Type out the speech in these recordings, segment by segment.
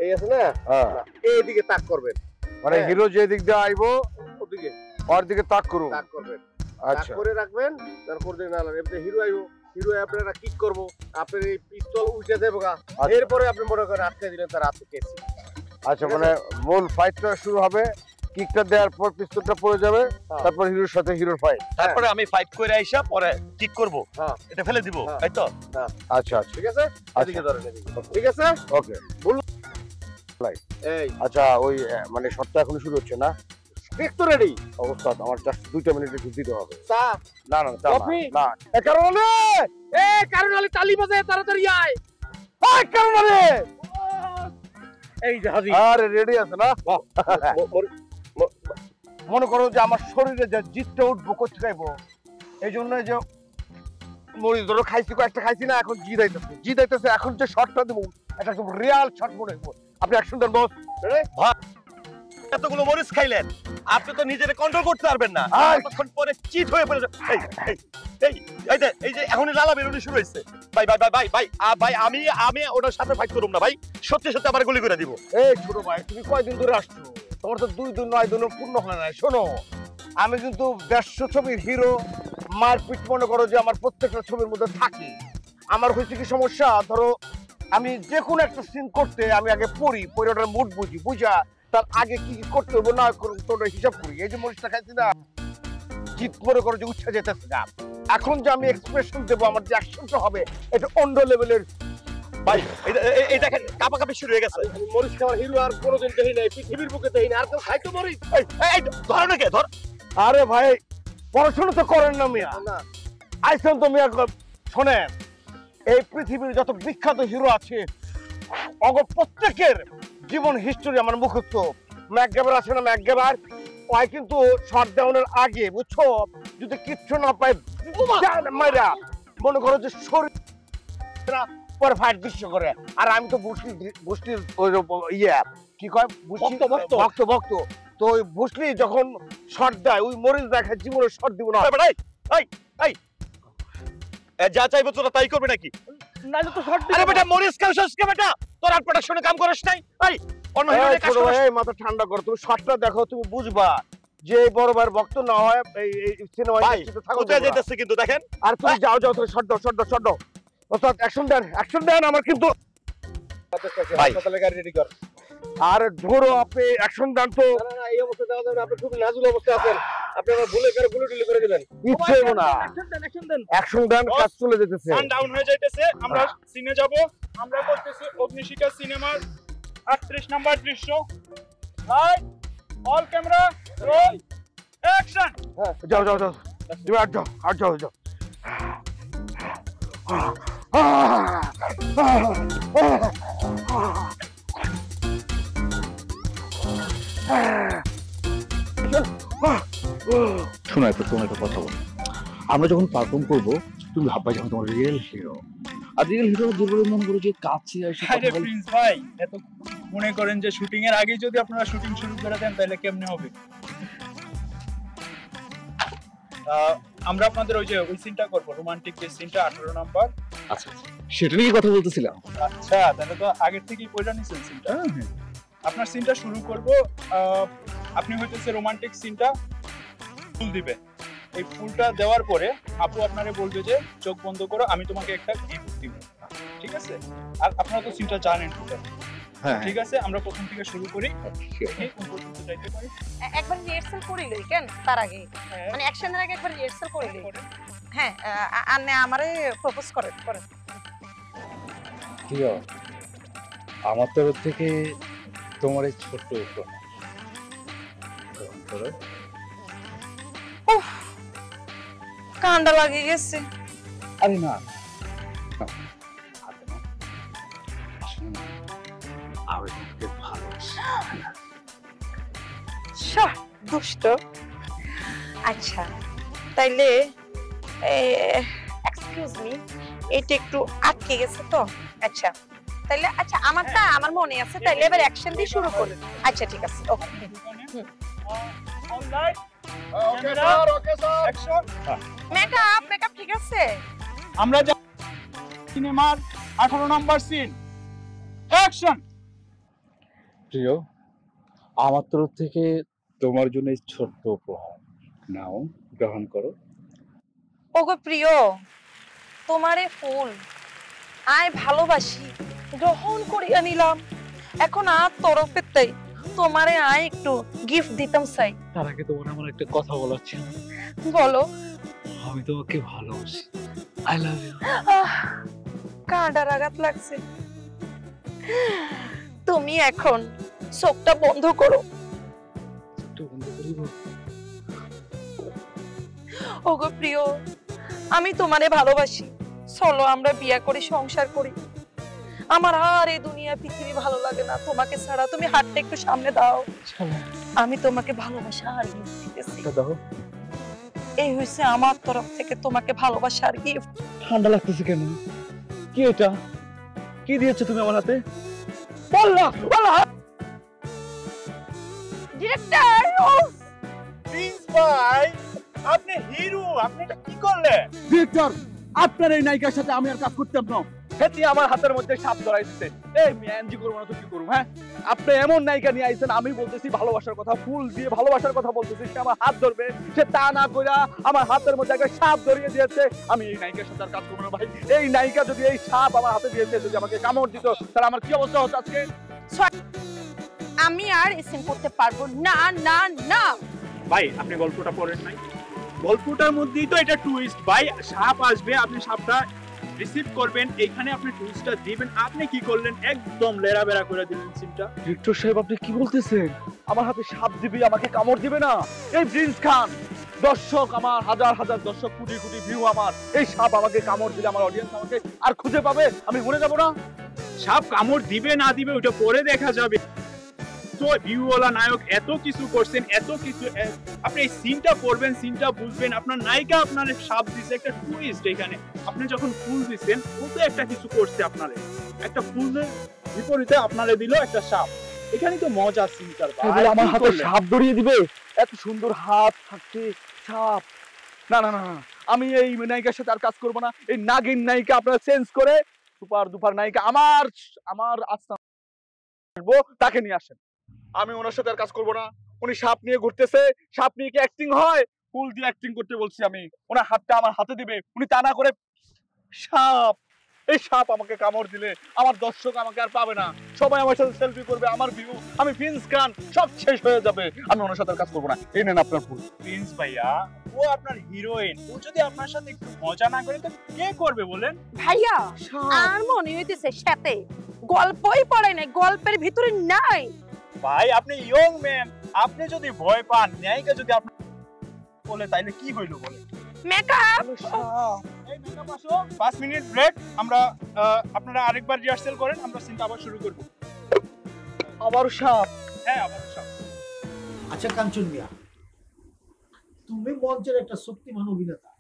এই আছে না এইদিকে তাক করবেন মানে হিরো যে দিক দিয়ে আইবো ওদিকে ওর দিকে তাক করুন তাক করবেন আচ্ছা করে রাখবেন তারপর দিন এমনি হিরো আইবো হিরো আপনারা কিক করবো আপনার এই পিস্তল উল্টে দেবো এরপরে আপনি মনে করেন আটকে দিলেন তার হাতে কেসি আচ্ছা মানে মূল ফাইটটা শুরু হবে কিকটা দেওয়ার পর পিস্তলটা পড়ে যাবে তারপর হিরোর সাথে হিরোর ফাইট তারপরে আমি ফাইট করে আইসা পরে কিক করব এটা ফেলে দিব তাই তো আচ্ছা আচ্ছা ঠিক আছে এদিকে ধরেন এদিকে ঠিক আছে ওকে এই আচ্ছা ওই মানে শটটা এখনো শুরু হচ্ছে না ঠিক তো রেডি অবস্থা আমার জাস্ট 2 মিনিট একটু দিতে হবে চা না না চা না কারণ তালি বাজায় তাড়াতাড়ি আয় কারণ এই যে হাজির আরে রেডি আছে না মনে করো যে আমার শরীরে যে জিতটা উঠবো কোথা খাইবো এই জন্য যে মরিচ ধরো খাইছি কয়েকটা খাইছি না এখন জিত আইতেছে এখন যে শটটা দেবো এটা একদম রিয়াল শট মনে হইব আপনি অ্যাকশন দেন বস এতগুলো মরিচ খাইলেন আপনি তো নিজেকে কন্ট্রোল করতে পারবেন না তখন পরে চিট হয়ে পড়ে এই যে এখনই লালা বেরোনি শুরু হয়েছে ভাই ভাই ভাই ভাই ভাই আমি ওটার সাথে ফাইট করব না ভাই সত্যি সত্যি আবার গুলি করে দিব এই ছোট ভাই তুমি কয়দিন ধরে আসছো তোমার তো 2 দিন 9 দিনও পূর্ণ হয় না শোনো আমি কিন্তু 150 ছবির হিরো মারপিট মনে করো যে আমার প্রত্যেকটা ছবির মধ্যে থাকি আমার হয়েছে কি সমস্যা ধরো আমি যে কোনো একটা সিন করতে আমি আগে পড়ি ওটার মুড বুঝা তার আগে কি করতে হবে না করতে হিসাব করি এই যে মরিচটা খাইছি না জিত মনে করো যে উচ্ছা যেতেছে না এখন যে আমি এক্সপ্রেশন দেবো আমার যে অ্যাকশনটা হবে এটা অন্য লেভেলের ভাই এই দেখেন কাপাকাপি শুরু হয়ে গেছে মরিচ খাওয়ার হিরো আর কোনোদিন দেখি নাই পৃথিবীর বুকে দেখি না আর কেউ খাইতো মরিচ এই ধর না কে ধর আরে ভাই পড়াশোনা তো করেন না মিয়া না আইসেন তো মিয়া শোনেন এই পৃথিবীর যত বিখ্যাত হিরো আছে প্রত্যেকের জীবন হিস্টোরি আমার মুখস্থ ম্যাকগ্যাবার আছে না ম্যাকগ্যাবার ওই কিন্তু শট ডাউনের আগে বুঝছো যদি কিচ্ছু না পায় মাইরা মনে করো যে শরীর পরে ফাইট দৃশ্য করে আর আমি তো বুস্টির ইয়ে কি কয় ভক্ত তো ওই বুসলি যখন শট দেয় ওই মরিচ দেখে জীবনে শট দিব না যা চাইবো তোরা তাই করবে নাকি নালে তো শট আরে বেটা মরিচ খাওছস কে বেটা তোর আর প্রোডাকশনে কাম করিস নাই ভাই অন্য হিরোরে কাজ করিস এই মাথা ঠান্ডা করো তুমি শটটা দেখো তুমি বুঝবা যে বড় ভাইয়ের ভক্ত না হয় এই সিনেমায় দেখতে থাকো কোথায় যাইতেছে কিন্তু দেখেন আর তুমি যাও তুমি শট দাও ওস্তাদ অ্যাকশন দেন আমার কিন্তু ভাই তাহলে গাড়ি রেডি কর আর ধরো আপনি অ্যাকশন দেন তো না এই অবস্থা দেওয়া যাবে আপনি খুব নাজুল অবস্থায় আছেন আপনি আমার ভুলে করে গুলো করে দিবেন ইচ্ছে হলো না অ্যাকশন দেন কাজ চলে যেতেছে সান ডাউন হয়ে যাইতেছে আমরা সিনে যাব আমরা করতেছি অগ্নিশিখা সিনেমার 38 নাম্বার দৃশ্য light all camera roll action যাও তুমি আর যাও শোনো তোমার একটা কথা বল আমরা যখন পারফর্ম করবো তুমি ভাববা যখন তোমার রিয়েল হিরো আর রিয়েল হিরো যেগুলো মনে করো যে কাছে এসে আরে প্রিন্স ভাই এত মনে করেন যে শুটিং এর আগে যদি আপনারা শুটিং শুরু করে দেন তাহলে কেমনে হবে আমরা আপনাদের ওই সিনটা করব রোমান্টিক যে সিনটা 18 নাম্বার আচ্ছা সেটা নিয়ে কথা বলতেছিলাম আচ্ছা তাহলে তো আগে থেকেই পয়সা নিছেন সিনটা আপনার সিনটা শুরু করব আপনি হইতেছে রোমান্টিক সিনটা ফুল দিবেন এই ফুলটা দেওয়ার পরে আপু আপনারে বলবে যে চোখ বন্ধ করো আমি তোমাকে একটা গিফট দিব ঠিক আছে আর আপনারা তো সিনটা জানেন হ্যাঁ ঠিক আছে আমরা প্রথম থেকে শুরু করি কোন পর্যন্ত যাইতে পারি একবার রিহার্সাল করি লই কেন তার আগে মানে অ্যাকশনের আগে একবার রিহার্সাল করি লই হ্যাঁ আন্নে আমারে প্রপোজ করেন কি আমার তরফ থেকে তোমার এই ছোট্ট উপহার উফ কান্ডা লাগে গেছে আরে না আমি তোমাকে ভালোবাসি দুষ্ট আচ্ছা তাইলে এক্সকিউজ মি এটা একটু আটকে গেছে তো আচ্ছা তাইলে আচ্ছা আমার মনে আছে তাইলে এবার অ্যাকশন দিয়ে শুরু করি আচ্ছা ঠিক আছে okay alright okay sir action makeup ঠিক আছে আমরা সিনেমার 18 নাম্বার সিন অ্যাকশন প্রিয়, আমার তরফ থেকে তোমার জন্য এই ছোট্ট উপহার নাও, গ্রহণ করো। ওগো প্রিয়, তোমারে ফুল আয় ভালোবাসি গ্রহণ করিয়া নিলাম। এখন আর তরফের তাই তোমারে আয় একটু গিফট দিতাম চাই। তার আগে তোমার আমার একটা কথা বলার ছিল। বলো। আমি তোমাকে ভালোবাসি। I love you. কাঁটার আঘাত লাগছে। তুমি এখন চোখটা বন্ধ করো। একটু বন্ধ করিব। ওগো প্রিয়, আমি তোমারে ভালোবাসি। চলো আমরা বিয়ে করি, সংসার করি। আমার আর এই দুনিয়া পৃথিবী ভালো লাগে না তোমাকে ছাড়া। তুমি হাতটা একটু সামনে দাও, আমি তোমাকে ভালোবাসা আর গিফট দিতেছি। দাও। এই হইছে আমার তরফ থেকে তোমাকে ভালোবাসা আর গিফট। ঠান্ডা লাগতেছে কেন? কি এটা? কি দিয়েছো তুমি আমার হাতে? বললা বললা। ডিরেক্টর প্রিন্স ভাই, আপনি হিরো, আপনি এটা কি করলেন? ডিরেক্টর, আপনার এই নায়িকার সাথে আমি আর কাজ করতাম না। হেতি আমার হাতের মধ্যে সাপ ধরাই দিতে। এই ম্যানজি করব না তো কি করব? হ্যাঁ, আপনি এমন নায়িকা নিয়ে আইছেন, আমি বলতেছি ভালোবাসার কথা, ফুল দিয়ে ভালোবাসার কথা বলতেছি, সে আমার হাত ধরবে, সে তা না কইরা আমার হাতের মধ্যে একটা সাপ ধরিয়ে দিয়েছে। আমি এই নায়িকার সাথে আর কাজ করব না ভাই। এই নায়িকা যদি এই সাপ আমার হাতে দিয়েছে, যদি আমাকে কামড় দিত, তাহলে আমার কি অবস্থা হতো আজকে? আমি আর এসএম করতে পারবো না। না না ভাই, আপনি গল্পটা পড়েন নাই? গল্পটার মধ্যেই তো এটা টুইস্ট ভাই। সাপ আসবে, আপনি সাপটা রিসিভ করবেন, এখানে আপনি টুইস্টটা দিবেন। আপনি কি করলেন? একদম লেরাবেরা করে দিলেন সিনটা। ডিরেক্টর সাহেব, আপনি কি বলতেছেন? আমার হাতে সাপ দিবি, আমাকে কামড় দিবে না? এই প্রিন্স খান, দর্শক আমার, হাজার হাজার দর্শক, কোটি কোটি ভিউ আমার, এই সাপ আমাকে কামড় দিলে আমার অডিয়েন্স আমাকে আর খুঁজে পাবে? আমি মরে যাব না? সাপ কামড় দিবে না দিবে ওটা পরে দেখা যাবে। তো ভিউওয়ালা নায়ক এত কিছু করছেন, এত কিছু, আপনি এই সিনটা পড়বেন, সিনটা বুঝবেন। আপনার নায়িকা আপনার সাপ দিছে, একটা টুইস্ট এখানে। আপনি যখন ফুল দিচ্ছেন, ও তো একটা কিছু করছে আপনারে, একটা ফুলের বিপরীতে আপনারে দিল একটা সাপ। এখানে তো মজা সিনটার। আমার হাতে সাপ ধরিয়ে দিবে? এত সুন্দর হাত থাকতে সাপ? না না না, আমি এই নায়িকার সাথে আর কাজ করবো না। এই নাগিন নায়িকা আপনারা চেঞ্জ করে সুপার দুপার নায়িকা আমার আমার আস্থা আসবো, তাকে নিয়ে আসেন। আমি ওনার সাথে আর কাজ করবো না। উনি সাপ নিয়ে ঘুরতেছে, সাপ নিয়ে কি অ্যাক্টিং হয়? ফুল দিয়ে অ্যাক্টিং করতে বলছি আমি। ওনার হাতটা আমার হাতে দিবে, উনি তা না করে সাপ, এই সাপ আমাকে কামড় দিলে আমার দর্শক আমাকে আর পাবে না। সবাই আমার সাথে সেলফি করবে, আমার ভিউ, আমি প্রিন্স খান, সব শেষ হয়ে যাবে। আমি ওনার সাথে কাজ করবো না। এই নেন আপনার ফুল। প্রিন্স ভাইয়া, ও আপনার হিরোইন, ও যদি আপনার সাথে একটু মজা না করে তো কে করবে বলেন? ভাইয়া, আর মনে হইতেছে সাথে গল্পই পড়ে নাই, গল্পের ভিতরে নাই। ভাই, আপনি ইয়ং ম্যান, আপনি যদি ভয় পান, নায়িকা যদি আপনি বলে, তাইলে কি হইলো বলেন? মেকআপ। এই মেকআপ আসো, 5 মিনিট ব্রেক। আমরা আপনারা আরেকবার রিহার্সাল করেন, আমরা সিনটা আবার শুরু করব। আবার সাপ? হ্যাঁ, আবার সব। আচ্ছা কাঞ্চন মিয়া, তুমি মঞ্চের একটা শক্তিমান অভিনেতা,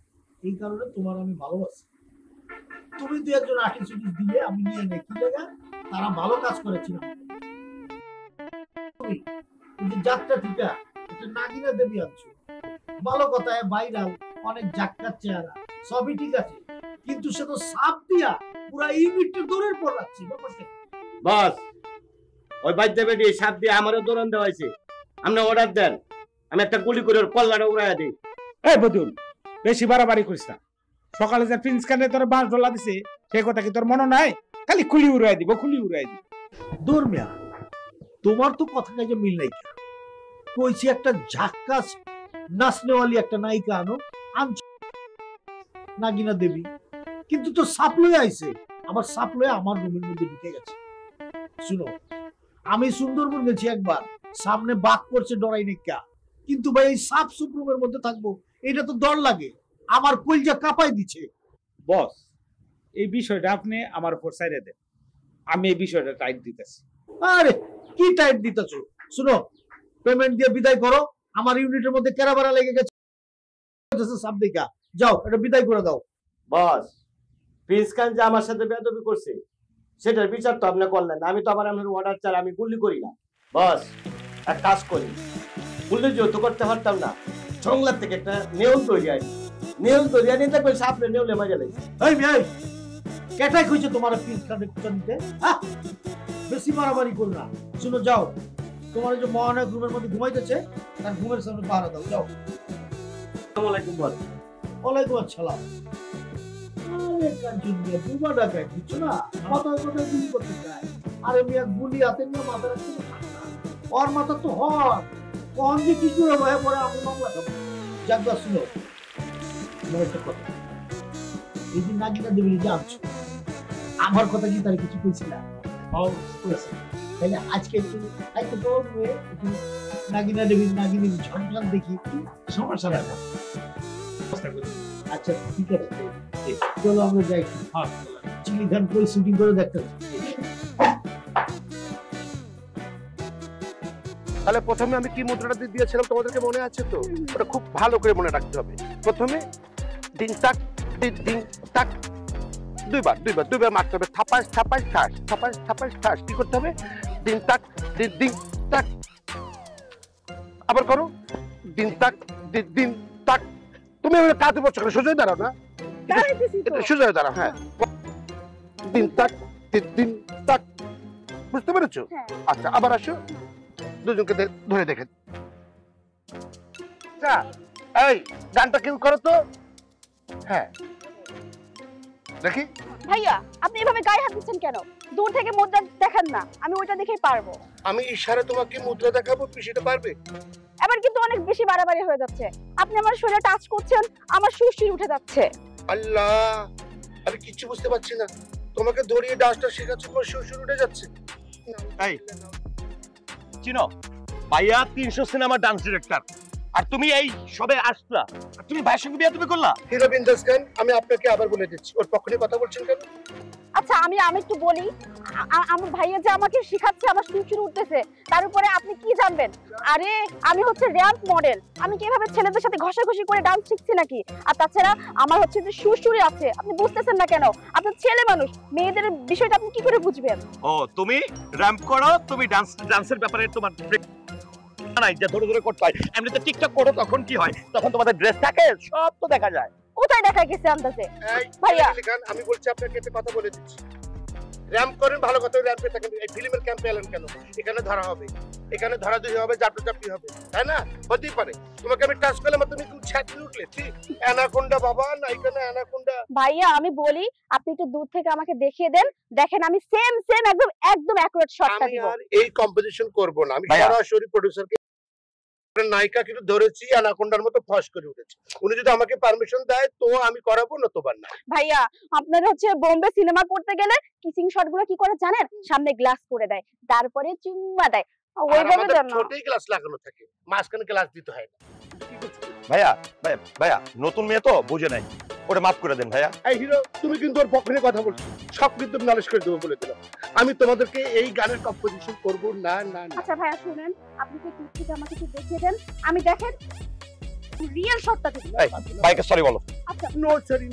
এই কারণে তোমার আমি ভালোবাসি। তুমি দু একজন আর্টিস্ট দিলে আমি নিয়ে নেই, কি জায়গা তারা ভালো কাজ করেছিল। যাত্রা টিকা এটা নাগিনা দেবী আনছো, ভালো কথা, ভাইরাল, অনেক জাক্কার চেহারা, সবই ঠিক আছে, কিন্তু সে তো সাপ দিয়া পুরা ইউনিটটা দৌড়ের পর রাখছি। ব্যাপারটা বস, ওই বাইতে বেটি সাপ দিয়ে আমারও দৌড়ান দেওয়া হয়েছে। আপনি অর্ডার দেন, আমি একটা গুলি করে ওর কল্লাটা উড়াইয়া দিই। এই বদুল, বেশি বাড়াবাড়ি করিস না। সকালে যে প্রিন্স খানে তোর বাস ডলা দিছে, সেই কথা কি তোর মনে নাই? খালি খুলি উড়াই দিব, খুলি উড়াই দিব। দূর মিয়া, তোমার তো কথা কাজে মিল নাই। কইছি একটা ঝাক্কাস নাচনেওয়ালি একটা নায়িকা আনো, আনছো নাগিনা দেবী, কিন্তু তো সাপ লয়ে আইছে, আবার সাপ লয়ে আমার রুমের মধ্যে ঢুকে গেছে। শুনো, আমি সুন্দরবন গেছি একবার, সামনে বাঘ করছে, ডরাই নিকা, কিন্তু ভাই এই সাপ সুপ রুমের মধ্যে থাকবো, এটা তো ডর লাগে, আমার কলজা কাঁপাই দিচ্ছে। বস, এই বিষয়টা আপনি আমার উপর ছাইড়ে দেন, আমি এই বিষয়টা টাইট দিতেছি। আরে কি টাইট দিতেছো? শুনো, পেমেন্ট দিয়ে বিদায় করো, আমার ইউনিটের মধ্যে কেরাবারা লেগে গেছে। সাপ দেখা যাও, এটা বিদায় করে দাও। বস, প্রিন্স খান যে আমার সাথে বেয়াদবি করছে, সেটার বিচার তো আপনি করলেন না। আমি তো আমার অর্ডার চাই, আমি গুলি করি না। বস, এক কাজ করি, গুলি যেহেতু করতে পারতাম না, জঙ্গলার থেকে একটা নেউল তৈরি আনি, নেউল তৈরি আনি, দেখবেন সাপনে নেউলে মজা লাগছে। এই ভাই, কেটাই কইছে তোমার প্রিন্স খানের কুচা নিতে? বেশি মারামারি করো না। শুনো, যাও, তোমার যে মহানায়ক রুমের মধ্যে ঘুমাইতেছে তার ঘুমের সামনে পাহারা দাও, যাও। আসসালামু আলাইকুম বল। ওয়ালাইকুম আসসালাম। আরে কাঞ্চন মিয়া বুবা ডাকায়, বুঝছো না? মাথায় মাথায় গুলি করতে চায়। আরে মিয়া গুলি হাতে নিয়ে মাথা রাখতে ওর মাথা তো হর কখন যে কি করে ভয়ে পড়ে আমি মামলা খাবো। যাক বা শুনো, আমার একটা কথা, এই যে নাগিনা দেবী যে আনছো, আমার কথা কি তার কিছু কইছিল? তাহলে আজকে একটু নাগিনা দেবীর নাগিনীর ঝলঝল দেখি, একটু সমস্যা রাখা। আচ্ছা ঠিক আছে, চলো আমরা যাই। চিলি খান করে শুটিং করে দেখতে। তাহলে প্রথমে আমি কি মুদ্রাটা দিয়েছিলাম তোমাদেরকে মনে আছে তো? ওটা খুব ভালো করে মনে রাখতে হবে। প্রথমে দিন তাক দিন তাক, দুইবার মারতে হবে। থাপাস থাপাস ঠাস, থাপাস থাপাস ঠাস। কি করতে হবে? দিন তাক দিন তাক। আবার করো, দিন তাক দিন তাক। তুমি কাঁদতে পারছো কেন? সোজা দাঁড়াও না, সোজা দাঁড়াও। হ্যাঁ, দিন তাক দিন তাক। বুঝতে পেরেছো? আচ্ছা, আবার আসো, দুজনকে ধরে দেখেন। এই গানটা কিউ করো তো। হ্যাঁ, দেখি। ভাইয়া আপনি এভাবে গায়ে হাত দিচ্ছেন কেন? দূর থেকে মুদ্রা দেখেন না, আমি ওইটা দেখেই পারবো। আমি ইশারা তোমাকে মুদ্রা দেখাবো, তুমি সেটা পারবে? এবার কিন্তু অনেক বেশি বাড়াবাড়ি হয়ে যাচ্ছে। আপনি আমার শরীরে টাচ করছেন, আমার সুরসুর উঠে যাচ্ছে। আল্লাহ, আমি কিচ্ছু বুঝতে পারছি না। তোমাকে ধরিয়ে ডান্সটা শেখাচ্ছ, তোমার সুরসুর উঠে যাচ্ছে। এই চিনো, ভাইয়া 300 সিনেমা ডান্স ডিরেক্টর, আর তুমি এই সবে আসলা, আর তুমি ভাইয়ের সঙ্গে বিয়ে তুমি করলা? হিরো বিন্দাস খান, আমি আপনাকে আবার বলে দিচ্ছি, ওর পক্ষে কথা বলছেন কেন? আচ্ছা আমি একটু বলি, আমার ভাইয়া যে আমাকে শেখাচ্ছে, আমার সুরসুর উঠতেছে, তার উপরে আপনি কি জানবেন? আরে আমি হচ্ছে র্যাম্প মডেল, আমি কি এভাবে ছেলেদের সাথে ঘষাঘষি করে ডান্স শিখছি নাকি? আর তাছাড়া আমার হচ্ছে যে সুরসুরি আছে, আপনি বুঝতেছেন না কেন? আপনি ছেলে মানুষ, মেয়েদের বিষয়টা আপনি কি করে বুঝবেন? ও তুমি র্যাম্প করো, তুমি ডান্সের ব্যাপারে তোমার নাই যে ধরে ধরে করতে হয়। এমনিতে টিকটক করো, তখন কি হয়? তখন তোমাদের ড্রেস থাকে, সব তো দেখা যায়। কোথায় দেখা গেছে আন্দাজে? ভাইয়া আমি বলছি আপনাকে একটা কথা বলে দিচ্ছি, র্যাম্প করেন ভালো কথা, র্যাম্পে থাকেন। এই ফিল্মের ক্যাম্পে এলেন কেন? এখানে ধরা হবে, এখানে ধরাধরি হবে, চাপটাচাপি হবে, তাই না? হতেই পারে তোমাকে আমি টাচ করলাম, তুমি খুব ছাড়তে উঠলে। ঠিক অ্যানাকোন্ডা বাবা, না এখানে অ্যানাকোন্ডা। ভাইয়া আমি বলি, আপনি একটু দূর থেকে আমাকে দেখিয়ে দেন, দেখেন আমি সেম একদম অ্যাকুরেট শটটা দিব। আমি আর এই কম্পোজিশন করব না, আমি সরাসরি প্রোডিউসারকে নায়িকা কিন্তু ধরেছি, অ্যানাকোন্ডার মতো ফস করে উঠেছে। উনি যদি আমাকে পারমিশন দেয় তো আমি করাবো, নতুবা না। ভাইয়া আপনার হচ্ছে বোম্বে সিনেমা করতে গেলে কিসিং শটগুলো কি করে জানেন? সামনে গ্লাস করে দেয়, তারপরে চুম্মা দেয়, ওইভাবে দেন না। ছোটই গ্লাস লাগানো থাকে, মাঝখানে গ্লাস দিতে হয় না। ভাইয়া নতুন মেয়ে তো বুঝে নাই, ওটা মাফ করে দেন ভাইয়া। এই হিরো, তুমি কিন্তু ওর পক্ষে কথা বলছো, সব কিন্তু নলেজ করে দেবো বলে দিলাম। আমি তোমাদেরকে এই গানের কম্পোজিশন করব না। না আচ্ছা ভাইয়া শুনেন, আপনি কি দূর থেকে আমাকে একটু দেখিয়ে দেন, আমি দেখেন রিয়েল শটটা দেখি। ভাইকে সরি বলো। আচ্ছা নো সরি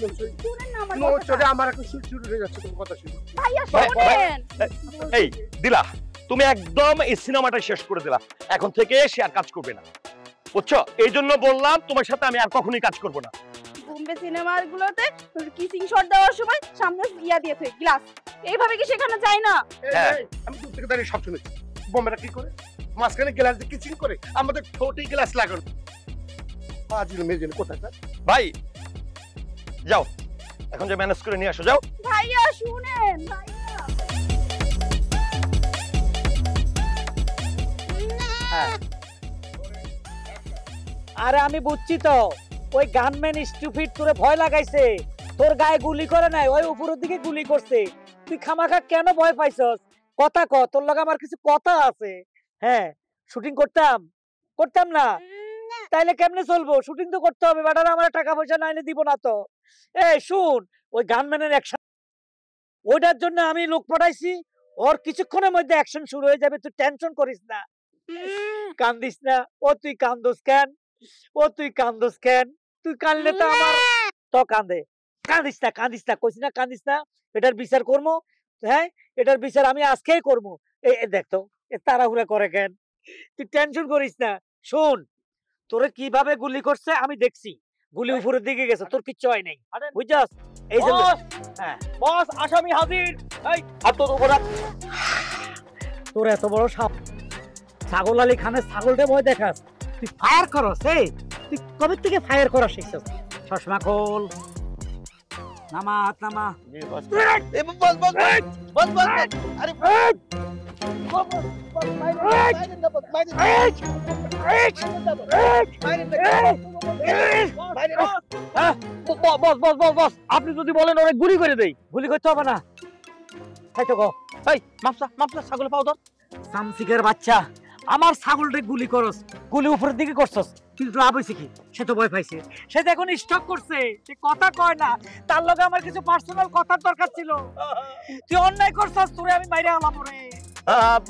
শুনেন না আমার নো কথাটা। সরি, আমার এখন শুরু হয়ে যাচ্ছে তোমার কথা শুনে। ভাইয়া শুনেন। এই দিলা, তুমি একদম এই সিনেমাটা শেষ করে দিলা, এখন থেকে সে আর কাজ করবে না, বুঝছো? এই জন্য বললাম তোমার সাথে আমি আর কখনোই কাজ করবো না। বোম্বে সিনেমাগুলোতে কিসিং শট দেওয়ার সময় সামনে ইয়া দিয়ে থাকে গ্লাস, এইভাবে কি সেখানে যায় না? আমি দূর থেকে দাঁড়িয়ে সব শুনেছি। বোম্বেরা কি করে? মাঝখানে গ্লাস দিয়ে কিচিং করে, আমাদের ঠোঁটেই গ্লাস লাগানো। আজিল মেজিল কোথায়? ভাই যাও, এখন যে ম্যানেজ করে নিয়ে আসো, যাও। ভাইয়া শুনেন, ভাইয়া আরে আমি বুঝছি তো, ওই গানম্যান স্টুপিড তোরে ভয় লাগাইছে, তোর গায়ে গুলি করে নাই, ওই উপরের দিকে গুলি করছে। তুই খামাখা কেন ভয় পাইছস? কথা ক, তোর লগে আমার কিছু কথা আছে। হ্যাঁ, শুটিং করতাম না, তাইলে কেমনে চলবো? শুটিং তো করতে হবে, বেটারা আমার টাকা পয়সা নাইলে দিব না তো। এই শুন, ওই গানম্যানের অ্যাকশন, ওইটার জন্য আমি লোক পাঠাইছি, ওর কিছুক্ষণের মধ্যে অ্যাকশন শুরু হয়ে যাবে, তুই টেনশন করিস না, কান্দিস না। ও তুই কান্দোস কেন? তুই কানলে তো আমার তো কান্দিস না, কইছি না কান্দিস না। এটার বিচার করবো, হ্যাঁ এটার বিচার আমি আজকেই করবো। দেখ তো তাড়াহুড়া করে কেন? তুই টেনশন করিস না। শোন, তোরে কিভাবে গুলি করছে আমি দেখছি, গুলি উপরের দিকে গেছে, তোর কিচ্ছু হয় নাই, বুঝছস? এই যে বস আসামি হাজির। এই হাত তোর উপর রাখ। তোর এত বড় সাপ, ছাগল আলী খানের ছাগলটা ভয় দেখাস, তুই ফায়ার করস? এই তুই কবে থেকে ফায়ার করা শিখছিস? চশমা খোল, নামা হাত নামা। জি বস। এ বস বস বস বস আরে আপনি যদি বলেন ওরে গুলি করে দেই, গুলি করতে হবে না। তাই তো গো, এই মাপসা মাপসা ছাগল পাও তো। সামসিকের বাচ্চা, আমার ছাগলটা গুলি করস, গুলি উপরের দিকে করছস, কিন্তু লাভ হয়েছে কি? সে তো ভয় পাইছে, সে তো এখন স্টক করছে, সে কথা কয় না। তার লগে আমার কিছু পার্সোনাল কথার দরকার ছিল। তুই অন্যায় করছস, তোরে আমি মাইরা হলাম রে।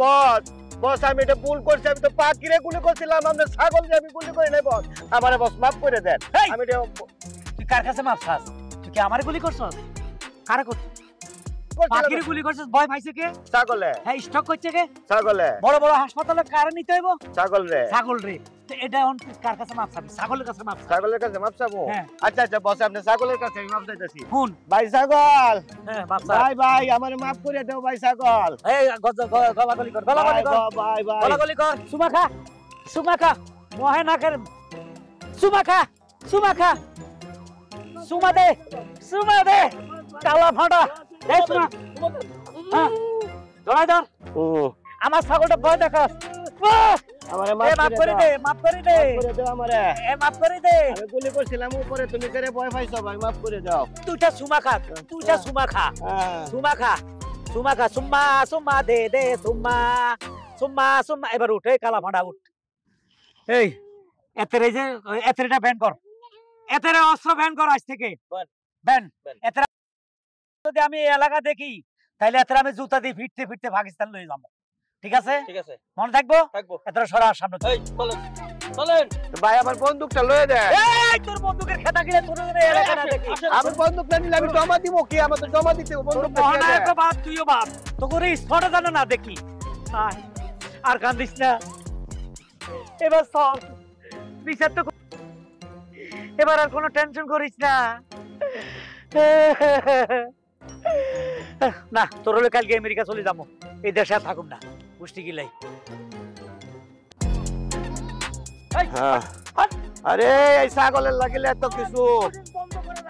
বস বস আমি এটা ভুল করছি, আমি তো পাখিরে গুলি করছিলাম, আপনার ছাগল যে আমি গুলি করি নাই বস, আমারে বস মাফ করে দেন। আমি এটা তুই কার কাছে মাপ চাস? তুই কি আমারে গুলি করছস? কারে করছিস? পাখিরে গুলি করছস, ভয় পাইছে কে? ছাগলে। হ্যাঁ, স্টক করছে কে? ছাগলে। বড় বড় হাসপাতালে কারে নিতে হইব? ছাগল রে। ছাগল রে। তো এটা এখন তুই কার কাছে মাপ চাবি? ছাগলের কাছে মাপ চাবি। ছাগলের কাছে মাপ চাবো? আচ্ছা আচ্ছা বস, আপনি ছাগলের কাছে আমি মাপ চাইতেছি। শুন ভাই ছাগল, হ্যাঁ মাপ চা। ভাই ভাই আমারে মাফ করে দাও ভাই ছাগল। এই গলাগলি কর, গলাগলি কর, ভাই ভাই গলাগলি কর। সুমা খা, সুমা খা, মহে না কর। সুমা খা, সুমা খা, সুমা দে, সুমা দে, কালা ফাটা দে সুমা। হ্যাঁ জড়াই ধর। আমার ছাগলটা ভয় দেখাস। আমারে মাফ করে দে, মাফ করে দে, মাফ করে দাও আমারে। মাফ করে দে। আমি গুলি করছিলাম উপরে, তুমি করে ভয় পাইছো ভাই, মাফ করে দাও। তুইটা সুমা খা, তুইটা সুমা খা, সুমা খা, সুমা খা, সুম্মা সুম্মা দে দে সুম্মা, সুম্মা সুম্মা। এবার উঠ, এই কালা ফাটা উঠ। এই এতের, এই যে এতেরটা ব্যান কর, এতের অস্ত্র ব্যান কর আজ থেকে। ব্যান এতের যদি আমি এই এলাকা দেখি, তাহলে এতের আমি জুতা দিয়ে ফিরতে ফিরতে পাকিস্তান লয়ে যাবো। ঠিক আছে? ঠিক আছে, মনে থাকবো। এতের সরা সামনে। এই বলেন বলেন ভাই আমার বন্দুকটা লয়ে দে। এই তোর বন্দুকের খেতা গিলে তোর এই এলাকা না দেখি। আমি বন্দুক না নিলে আমি জমা দিব কি? আমার তো জমা দিতে হবে বন্দুক। মহানায়ক বাপ, তুইও বাপ, তোর এই স্পটে জানো না দেখি। আর কান্দিস না, এবার সব বিচার তো, এবার আর কোনো টেনশন করিস না। না তোর হলে কালকে আমেরিকা চলে যাবো, এই দেশে আর থাকুম না, পুষ্টি গিলাই। আরে এই ছাগলের লাগিলে এত কিছু,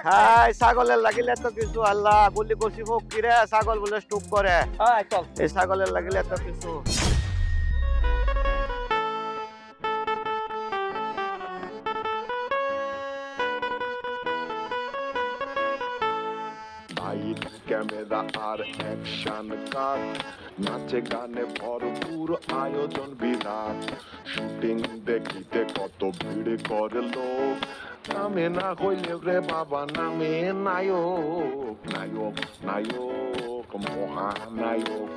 হ্যাঁ ছাগলের লাগিলে এত কিছু। আল্লাহ গুলি করছি হোক কিরে, ছাগল বলে স্টুপ করে। এই ছাগলের লাগিলে এত কিছু। লাইট ক্যামেরা আর অ্যাকশন কাট, নাচে গানে ভরপুর আয়োজন বিরাট। শুটিং দেখিতে কত ভিড় করে লোক, নামে না হইলে রে বাবা নামে নায়ক, নায়ক নায়ক মহানায়ক।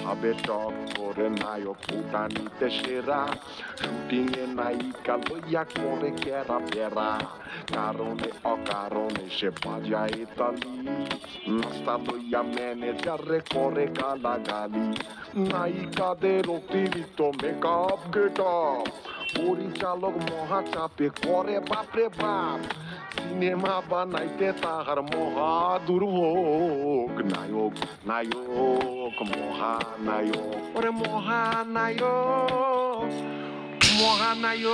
ভাবে টক করে নায়ক ফুটানিতে সেরা, শুটিং এ নায়িকা লইয়া করে কেরা বেড়া। কারণে অকারণে সে বাজায় তালি, নাস্তা লইয়া ম্যানেজারে করে গালাগালি। নায়িকাদের অতিরিক্ত মেকআপ গেটআপ, পরিচালক মহা চাপে করে বাপরে বাপ। সিনেমা বানাইতে তাহার মহা দুর্ভোগ, নায়ক নায়ক মহানায়ক। ওরে মহানায়ক মহানায়ক।